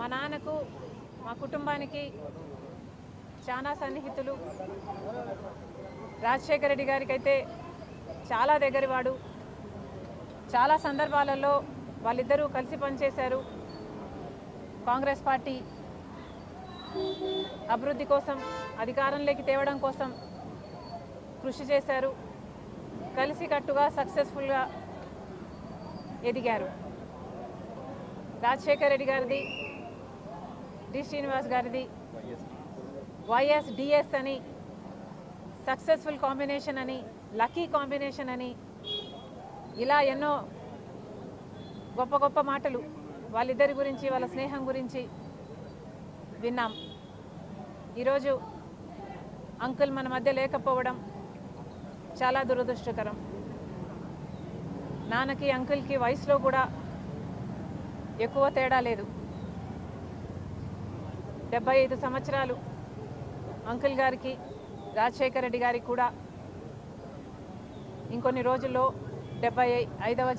మా నాన్నకు మా కుటుంబానికి చాలా సన్నిహితులు. రాజశేఖర రెడ్డి గారికి అయితే చాలా దగ్గరవాడు. చాలా సందర్భాలలో వాళ్ళిద్దరూ కలిసి పనిచేశారు. కాంగ్రెస్ పార్టీ అభివృద్ధి కోసం, అధికారంలోకి తేవడం కోసం కృషి చేశారు. కలిసికట్టుగా సక్సెస్ఫుల్గా ఎదిగారు. రాజశేఖర రెడ్డి గారిది, డి శ్రీనివాస్ గారిది వైఎస్డిఎస్ అని సక్సెస్ఫుల్ కాంబినేషన్ అని, లక్కీ కాంబినేషన్ అని, ఇలా ఎన్నో గొప్ప గొప్ప మాటలు వాళ్ళిద్దరి గురించి, వాళ్ళ స్నేహం గురించి విన్నాం. ఈరోజు అంకుల్ మన మధ్య లేకపోవడం చాలా దురదృష్టకరం. నాన్నకి అంకుల్కి వయసులో కూడా ఎక్కువ తేడా లేదు. 75 సంవత్సరాలు అంకుల్ గారికి, రాజశేఖర రెడ్డి గారికి కూడా ఇంకొన్ని రోజుల్లో 75వ